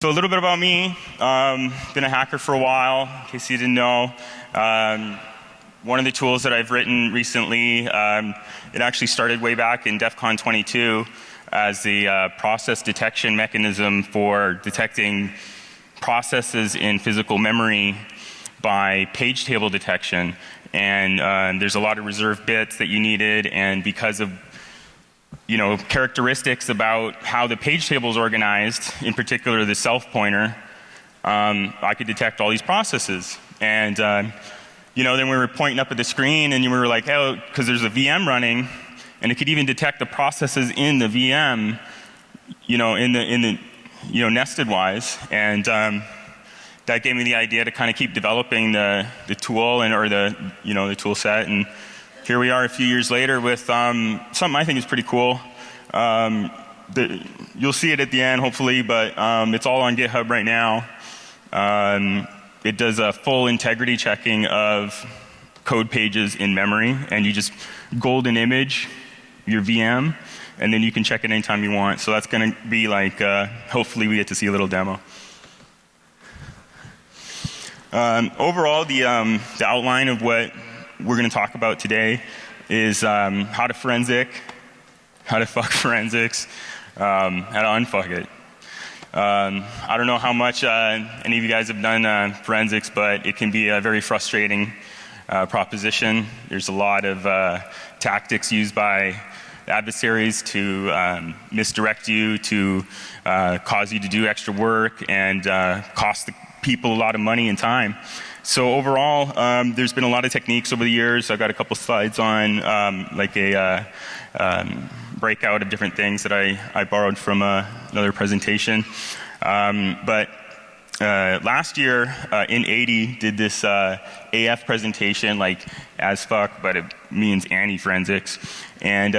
So a little bit about me. Been a hacker for a while, in case you didn't know. One of the tools that I've written recently, it actually started way back in DEF CON 22 as the process detection mechanism for detecting processes in physical memory by page table detection. And there's a lot of reserved bits that you needed, and because of characteristics about how the page table is organized, in particular the self pointer, I could detect all these processes. And then we were pointing up at the screen, and we were like, oh, because there's a VM running, and it could even detect the processes in the VM, nested wise. And that gave me the idea to kind of keep developing the tool or the tool set. And here we are a few years later with something I think is pretty cool. You'll see it at the end, hopefully, but it's all on GitHub right now. It does a full integrity checking of code pages in memory, and you just golden image your VM, and then you can check it anytime you want. So that's going to be like, hopefully we get to see a little demo. Overall, the outline of what we're going to talk about today is how to fuck forensics, how to unfuck it. I don't know how much any of you guys have done forensics, but it can be a very frustrating proposition. There's a lot of tactics used by adversaries to misdirect you, to cause you to do extra work, and cost the people a lot of money and time. So overall, there's been a lot of techniques over the years. I've got a couple slides on like a breakout of different things that I borrowed from another presentation. But last year, in 80, did this AF presentation, like as fuck, but it means anti-forensics. And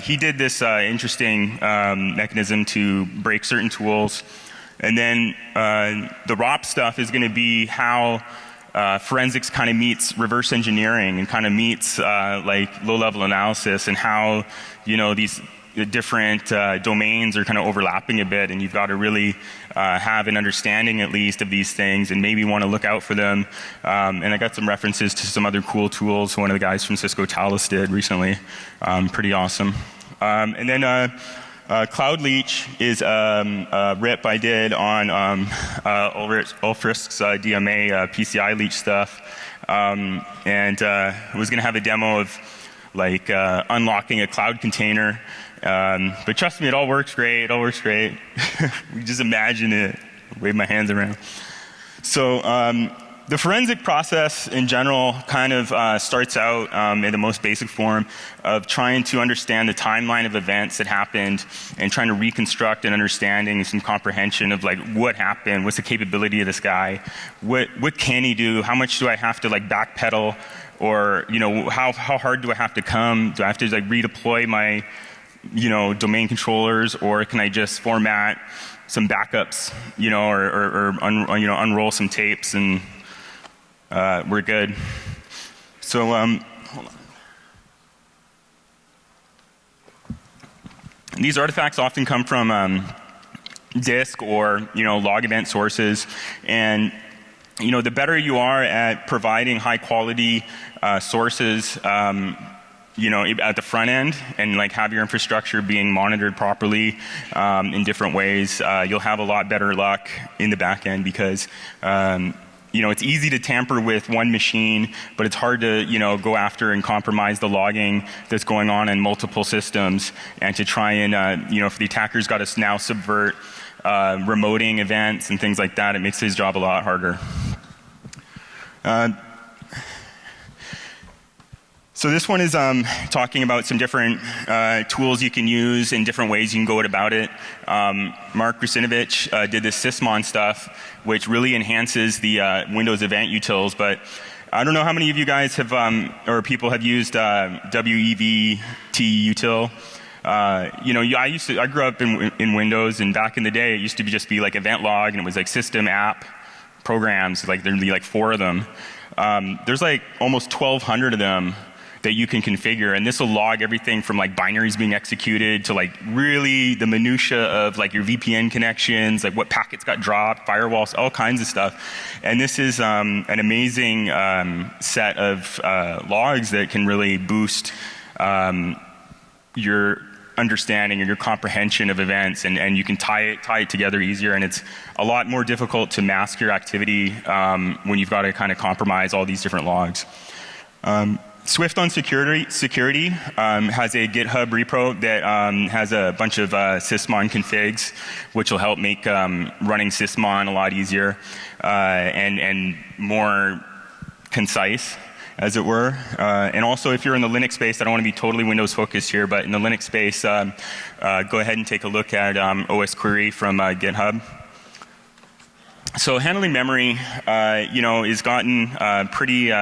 he did this interesting mechanism to break certain tools. And then the ROP stuff is going to be how forensics kind of meets reverse engineering and kind of meets like low-level analysis, and how these different domains are kind of overlapping a bit, and you've got to really have an understanding at least of these things and maybe want to look out for them. And I got some references to some other cool tools one of the guys from Cisco Talos did recently. Pretty awesome. And then Cloud Leech is a rip I did on Ulfrisk's DMA PCI leech stuff, and I was going to have a demo of like unlocking a cloud container, but trust me, it all works great. It all works great. We just imagine it. Wave my hands around. So the forensic process in general kind of starts out in the most basic form of trying to understand the timeline of events that happened and trying to reconstruct an understanding and some comprehension of like what happened, what's the capability of this guy, what can he do, how much do I have to like backpedal, or how hard do I have to come, do I have to like redeploy my domain controllers, or can I just format some backups, or unroll some tapes and we're good. So hold on. These artifacts often come from disk or log event sources, and the better you are at providing high quality sources at the front end, and like have your infrastructure being monitored properly in different ways, you'll have a lot better luck in the back end, because it's easy to tamper with one machine, but it's hard to, go after and compromise the logging that's going on in multiple systems, and to try and, if the attacker's got to now subvert remoting events and things like that, it makes his job a lot harder. So this one is talking about some different tools you can use and different ways you can go about it. Mark Rusinovich did this sysmon stuff, which really enhances the Windows event utils. But I don't know how many of you guys have, or people have used WEVT util. I grew up in Windows, and back in the day, it used to just be like event log, and it was like system app programs. Like there'd be like 4 of them. There's like almost 1,200 of them. that you can configure, and this will log everything from like binaries being executed to like really the minutia of like your VPN connections, like what packets got dropped, firewalls, all kinds of stuff. And this is an amazing set of logs that can really boost your understanding and your comprehension of events, and you can tie it together easier, and it's a lot more difficult to mask your activity when you've got to kind of compromise all these different logs. Swift on security has a GitHub repo that has a bunch of sysmon configs, which will help make running sysmon a lot easier and more concise, as it were. And also, if you're in the Linux space, I don't want to be totally Windows focused here, but in the Linux space, go ahead and take a look at OS Query from GitHub. So handling memory, has gotten pretty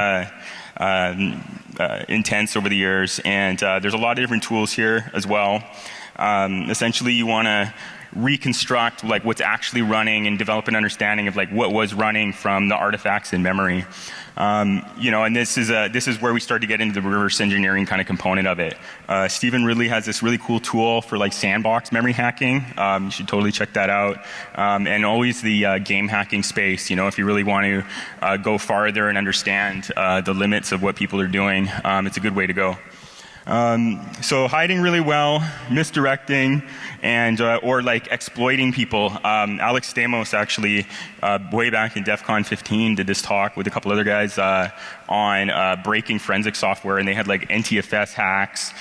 intense over the years, and there's a lot of different tools here as well. Essentially, you want to reconstruct like what's actually running and develop an understanding of like what was running from the artifacts in memory. And this is where we start to get into the reverse engineering kind of component of it. Stephen Ridley has this really cool tool for like sandbox memory hacking. You should totally check that out. And always the game hacking space. If you really want to go farther and understand the limits of what people are doing, it's a good way to go. So hiding really well, misdirecting, and or like exploiting people. Alex Stamos actually way back in DEF CON 15 did this talk with a couple other guys on breaking forensic software, and they had like NTFS hacks,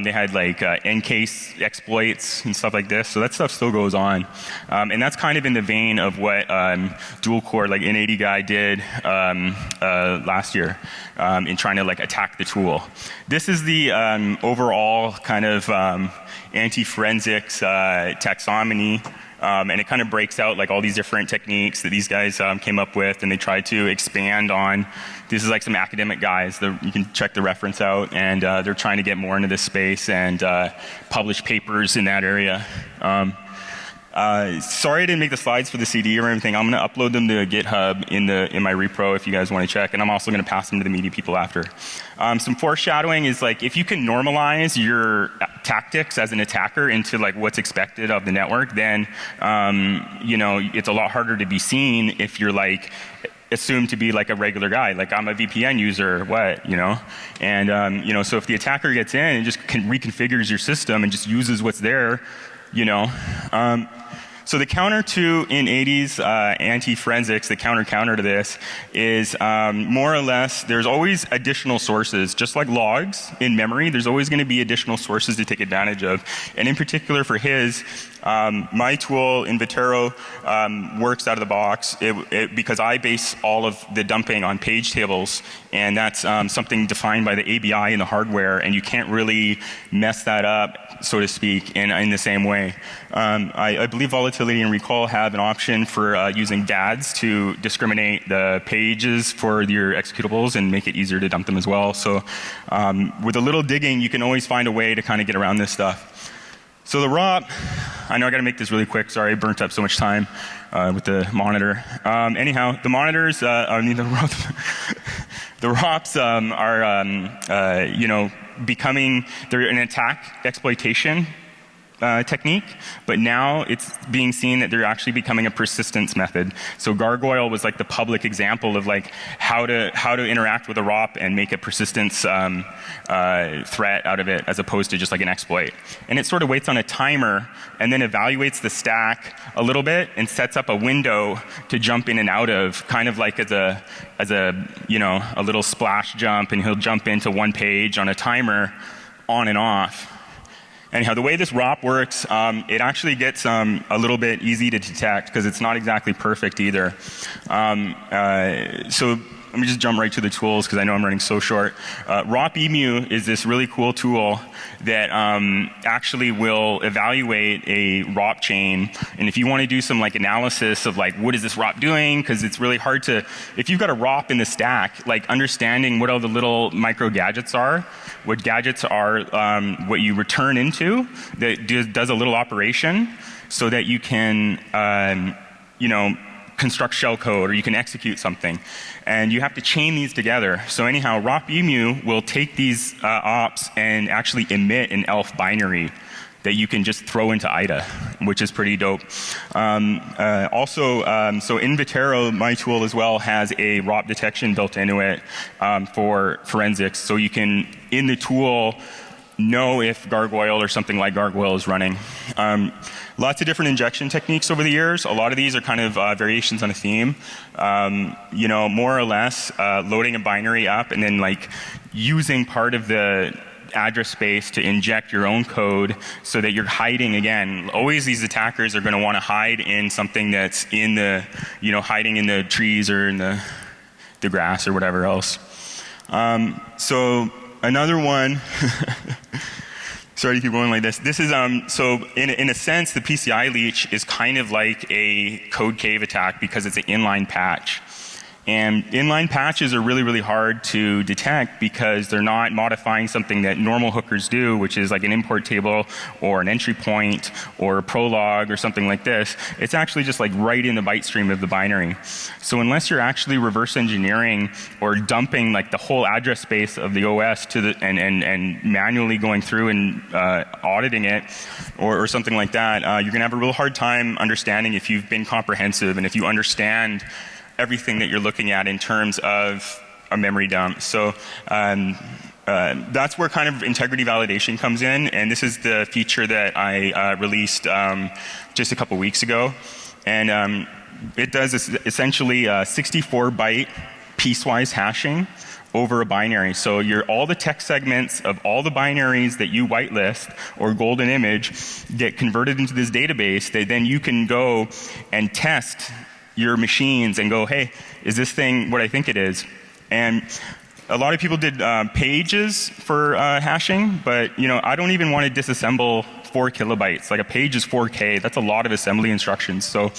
they had like encase exploits and stuff like this. So that stuff still goes on, and that's kind of in the vein of what dual core like N80 guy did last year in trying to like attack the tool. This is the overall kind of anti-forensics taxonomy, and it kind of breaks out like all these different techniques that these guys came up with, and they tried to expand on. This is like some academic guys. You can check the reference out, and they're trying to get more into this space and publish papers in that area. Sorry I didn't make the slides for the CD or anything. I'm going to upload them to GitHub in my repro if you guys want to check, and I'm also going to pass them to the media people after. Some foreshadowing is like if you can normalize your tactics as an attacker into like what's expected of the network, then it's a lot harder to be seen if you're like assumed to be like a regular guy, like I'm a VPN user, and so if the attacker gets in and just reconfigures your system and just uses what's there, so the counter to N80's anti-forensics, the counter to this is more or less there's always additional sources. Just like logs in memory, there's always going to be additional sources to take advantage of. And in particular for his, my tool, Invitero, works out of the box because I base all of the dumping on page tables, and that's something defined by the ABI in the hardware, and you can't really mess that up, so to speak, in the same way. I believe Volatility and Recall have an option for using DADs to discriminate the pages for your executables and make it easier to dump them as well. So with a little digging, you can always find a way to kind of get around this stuff. So the ROP, I know I got to make this really quick. Sorry, I burnt up so much time with the monitor. Anyhow, the monitors, the ROPs are, becoming, they're an attack exploitation technique, but now it's being seen that they're actually becoming a persistence method. So Gargoyle was like the public example of like how to interact with a ROP and make a persistence threat out of it, as opposed to just like an exploit. And it sort of waits on a timer and then evaluates the stack a little bit and sets up a window to jump in and out of, kind of like as a little splash jump, and he'll jump into one page on a timer on and off. Anyhow, the way this ROP works, it actually gets a little bit easy to detect because it's not exactly perfect either. So let me just jump right to the tools because I know I'm running so short. ROP-EMU is this really cool tool that actually will evaluate a ROP chain. And if you want to do some like analysis of like what is this ROP doing, because it's really hard to, if you've got a ROP in the stack, like understanding what all the little micro gadgets are, what gadgets are what you return into that does a little operation so that you can construct shellcode, or you can execute something. And you have to chain these together. So anyhow, ROP-EMU will take these ops and actually emit an ELF binary that you can just throw into IDA, which is pretty dope. So Invitero, my tool as well, has a ROP detection built into it for forensics. So you can, in the tool, know if Gargoyle or something like Gargoyle is running. Lots of different injection techniques over the years. A lot of these are kind of variations on a theme. More or less loading a binary up and then like using part of the address space to inject your own code so that you're hiding again. Always these attackers are going to want to hide in something that's in the, hiding in the trees or in the grass or whatever else. So another one, sorry to keep going like this. This is, so in a sense, the PCI leech is kind of like a code cave attack because it's an inline patch. And inline patches are really, really hard to detect because they're not modifying something that normal hookers do, which is like an import table or an entry point or a prologue or something like this. It's actually just like right in the byte stream of the binary. So unless you're actually reverse engineering or dumping like the whole address space of the OS to the, and manually going through and auditing it or something like that, you're going to have a real hard time understanding if you've been comprehensive and if you understand everything that you're looking at in terms of a memory dump. So that's where kind of integrity validation comes in, and this is the feature that I released just a couple weeks ago. And it does essentially 64-byte piecewise hashing over a binary. So all the text segments of all the binaries that you whitelist or golden image get converted into this database that then you can go and test your machines and go, hey, is this thing what I think it is? And a lot of people did pages for hashing, but I don't even want to disassemble 4 kilobytes. Like a page is 4K. That's a lot of assembly instructions. So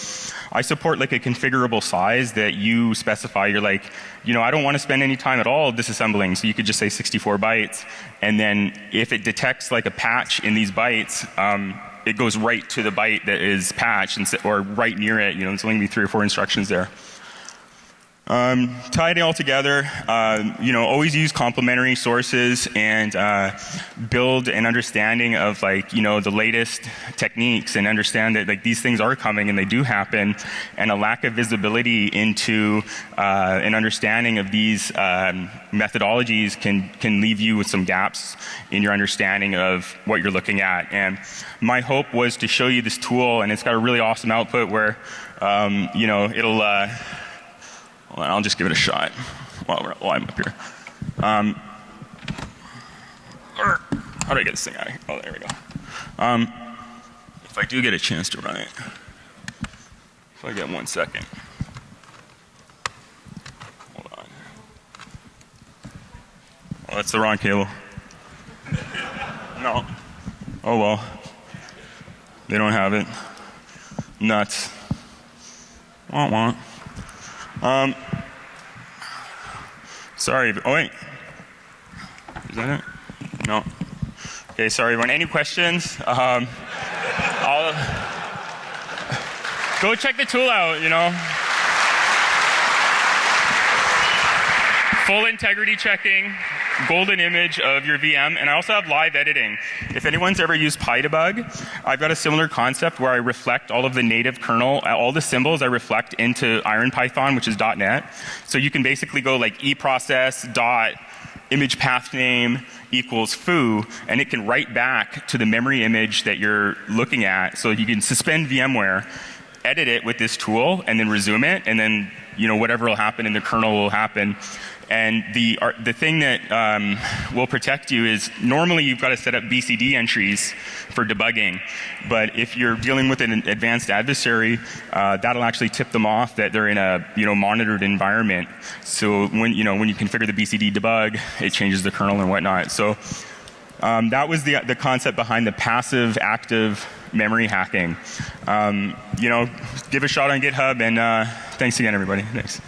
I support like a configurable size that you specify. You're like, I don't want to spend any time at all disassembling. So you could just say 64 bytes. And then if it detects like a patch in these bytes, it goes right to the byte that is patched or right near it. It's only going to be 3 or 4 instructions there. Tie it all together, always use complementary sources and build an understanding of the latest techniques and understand that these things are coming and they do happen, and a lack of visibility into an understanding of these methodologies can leave you with some gaps in your understanding of what you're looking at. And my hope was to show you this tool, and it's got a really awesome output where it'll well, I'll just give it a shot while I'm up here. How do I get this thing out of here? Oh, there we go. If I do get a chance to run it, if I get 1 second. Hold on. Oh, that's the wrong cable. No. Oh well. They don't have it. Nuts. Wah-wah. Sorry. Oh wait. Is that it? No. Okay. Sorry, everyone. Any questions? I'll go check the tool out. Full integrity checking, golden image of your VM, and I also have live editing. If anyone's ever used PyDebug, I've got a similar concept where I reflect all of the native kernel, all the symbols I reflect into IronPython, which is .NET. So you can basically go like eprocess dot image path name equals foo, and it can write back to the memory image that you're looking at. So you can suspend VMware, edit it with this tool, and then resume it, and then whatever will happen in the kernel will happen. And the thing that will protect you is normally you've got to set up BCD entries for debugging. But if you're dealing with an advanced adversary, that'll actually tip them off that they're in a monitored environment. So when you configure the BCD debug, it changes the kernel and whatnot. So that was the concept behind the passive active memory hacking. Give a shot on GitHub, and thanks again, everybody. Thanks.